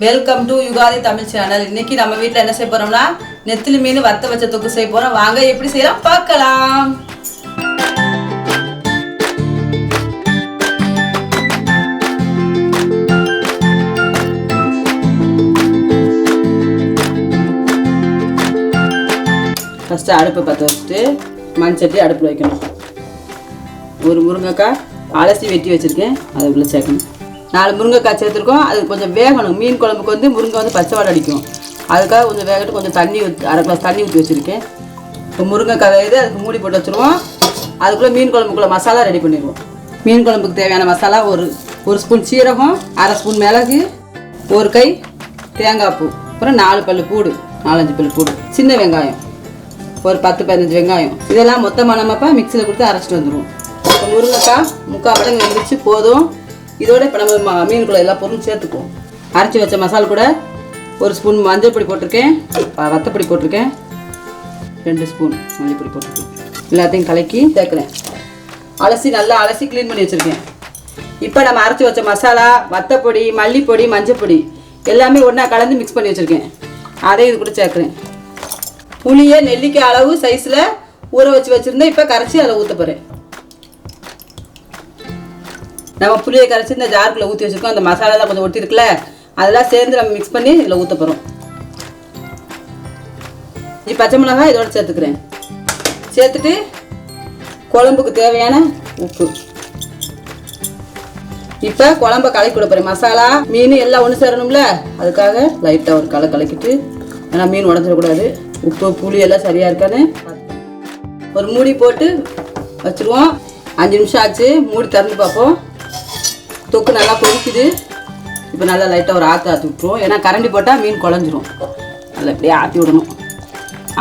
Welcome to Ugadi Tamil channel. இன்னைக்கு நம்ம வீட்டில் என்ன செய்ய போறோம்னா நெத்திலி மீன் வத்த வச்ச தொக்கு செய்ய போறோம். வாங்க எப்படி செய்யலாம் பார்க்கலாம். ஃபஸ்ட்டு அடுப்பை பற்ற வச்சுட்டு மண் சட்டி அடுப்பில் வைக்கணும். ஒரு முருங்கைக்காய் அலசி வெட்டி வச்சுருக்கேன், அதை உள்ள சேர்க்கணும். 4 முருங்கைக்காய் சேர்த்துருக்கோம். அது கொஞ்சம் வேகணும். மீன் குழம்புக்கு வந்து முருங்கை வந்து பச்சை வாடை அடிக்கும். அதுக்காக கொஞ்சம் வேகட்டு கொஞ்சம் தண்ணி ஊற்றி 1/2 கிளாஸ் தண்ணி ஊற்றி வச்சுருக்கேன். இப்போ முருங்கைக்காய் இது அதுக்கு மூடி போட்டு வச்சுருவோம். அதுக்குள்ளே மீன் குழம்புக்குள்ளே மசாலா ரெடி பண்ணிடுவோம். மீன் குழம்புக்கு தேவையான மசாலா ஒரு ஸ்பூன் சீரகம், 1/2 ஸ்பூன் மிளகு, 1 கை தேங்காய் பூ, அப்புறம் 4 பல் பூடு, 4-5 பல் பூடு, சின்ன வெங்காயம் ஒரு 10-15 வெங்காயம், இதெல்லாம் மொத்தமாக நம்மப்போ மிக்சியில் கொடுத்து அரைச்சிட்டு வந்துடுவோம். இப்போ முருங்கைக்காய் 3/4 மடங்கு வெந்துச்சு போதும். இதோட இப்போ நம்ம மீனுக்குள்ள எல்லா பொருளும் சேர்த்துக்குவோம். அரைச்சி வச்ச மசாலா கூட 1 ஸ்பூன் மஞ்சள் பொடி போட்டிருக்கேன், வத்தப்பொடி போட்டிருக்கேன், 2 ஸ்பூன் மஞ்சள் பொடி போட்டிருக்கேன். எல்லாத்தையும் கலக்கி சேர்க்குறேன். நல்லா அலசி க்ளீன் பண்ணி வச்சுருக்கேன். இப்போ நம்ம அரைச்சி வச்ச மசாலா, வத்தப்பொடி, மல்லிப்பொடி, மஞ்சள் பொடி எல்லாமே ஒன்றா கலந்து மிக்ஸ் பண்ணி வச்சுருக்கேன். அதை இது கூட சேர்க்குறேன். புளியை நெல்லிக்காய் அளவு சைஸில் ஊற வச்சுருந்தேன். இப்போ கரைச்சி அதில் ஊற்ற போகிறேன். நம்ம புளியை கரைச்சி இந்த ஜாருக்குள்ளே ஊற்றி வச்சுருக்கோம். அந்த மசாலாலாம் கொஞ்சம் ஒட்டிருக்குல்ல, அதெல்லாம் சேர்ந்து நம்ம மிக்ஸ் பண்ணி இதில் ஊற்ற போகிறோம். பச்சை மிளகாய் இதோட சேர்த்துக்கிறேன். சேர்த்துட்டு குழம்புக்கு தேவையான உப்பு. இப்போ குழம்ப கலக்கி விட போகிறேன். மசாலா மீன் எல்லாம் ஒன்று சேரணும்ல, அதுக்காக லைட்டாக ஒரு கலக்கிட்டு, ஏன்னா மீன் உடஞ்சிடக்கூடாது. உப்பு புளி எல்லாம் சரியாக இருக்கான்னு ஒரு மூடி போட்டு வச்சுருவோம். 5 நிமிஷம் ஆச்சு. மூடி திறந்து பார்ப்போம். தொக்கு நல்லா கொதிக்குது. இப்போ நல்லா லைட்டாக ஒரு ஆற்றி விட்டுருவோம். ஏன்னா கரண்டி போட்டால் மீன் குழஞ்சிரும். நல்லா இப்படியே ஆற்றி விடணும்.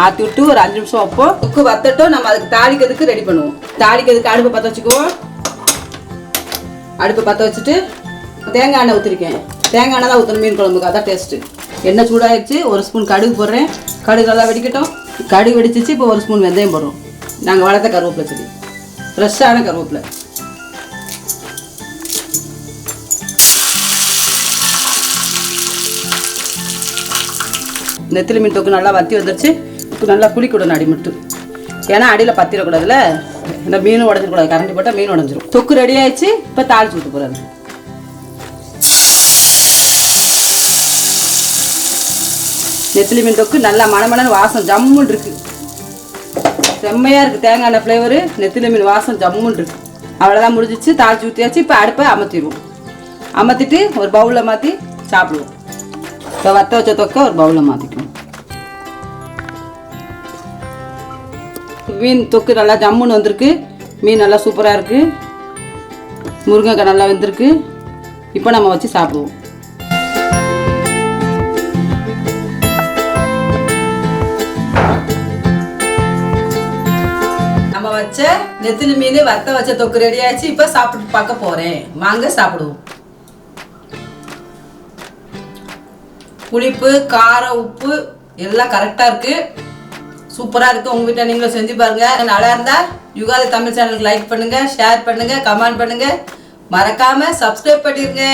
ஆற்றி விட்டு ஒரு 5 நிமிஷம் வைப்போம். தொக்கு வத்தட்டும். நம்ம அதுக்கு தாளிக்கிறதுக்கு ரெடி பண்ணுவோம். தாளிக்கிறதுக்கு அடுப்பை பற்ற வச்சுக்குவோம். அடுப்பை பற்ற வச்சுட்டு தேங்காய் எண்ணெய் ஊற்றிருக்கேன். தேங்காய் எண்ணெய் தான் ஊற்றணும் மீன் குழம்புக்கு, அதான் டேஸ்ட்டு. எண்ணெய் சூடாகிடுச்சு. 1 ஸ்பூன் கடுகு போடுறேன். கடுகு நல்லா வெடிக்கட்டும். கடுகு வெடிச்சிச்சு. இப்போ 1 ஸ்பூன் வெந்தயம் போடுறோம். நாங்கள் வளர்த்த கருவேப்பிலை செடி, ஃப்ரெஷ்ஷான கருவேப்பிலை. நெத்திலி மீன் தொக்கு நல்லா வத்தி வந்துருச்சு. இப்போ நல்லா குளிக்கூடணும் அடி மட்டும், ஏன்னா அடியில் பத்திடக்கூடாதுல்ல. இந்த மீனும் உடஞ்சிடக்கூடாது. கரண்டி போட்டால் மீன் உடஞ்சிரும். தொக்கு ரெடி ஆயிடுச்சு. இப்போ தாளிச்சு விட்டு போகிறாரு. நெத்திலி மீன் தொக்கு நல்லா மணமணன்னு வாசம் ஜம்முன்னு இருக்குது. செம்மையாக இருக்குது. தேங்காய் எண்ணெய் ஃப்ளேவரு, நெத்திலி மீன் வாசம் ஜம்முன்னு இருக்குது. அவ்வளோதான், முடிஞ்சிச்சு. தாளிச்சு ஊற்றியாச்சு. இப்போ அடுப்பை அமர்த்திடுவோம். அமர்த்திட்டு ஒரு பவுலில் மாற்றி சாப்பிடுவோம். இப்போ வத்த வச்ச தொக்க ஒரு பவுலில் மாற்றிக்கணும். மீன் தொக்கு நல்லா ஜம்முன்னு வந்திருக்கு. மீன் நல்லா சூப்பராக இருக்குது. முருங்கைக்காய் நல்லா வெந்திருக்கு. இப்போ நம்ம வச்சு சாப்பிடுவோம். நம்ம வச்ச நெத்திலி மீன் வத்த வச்ச தொக்கு ரெடி ஆயிடுச்சு. இப்போ சாப்பிட்டு பார்க்க போகிறேன். வாங்க சாப்பிடுவோம். புளிப்பு, காரம், உப்பு எல்லாம் கரெக்டாக இருக்குது. சூப்பராக இருக்குது. உங்கள் வீட்டை நீங்களும் செஞ்சு பாருங்கள். நல்லா இருந்தால் யுகாதி தமிழ் சேனலுக்கு லைக் பண்ணுங்கள், ஷேர் பண்ணுங்கள், கமெண்ட் பண்ணுங்கள். மறக்காமல் சப்ஸ்கிரைப் பண்ணிடுங்க.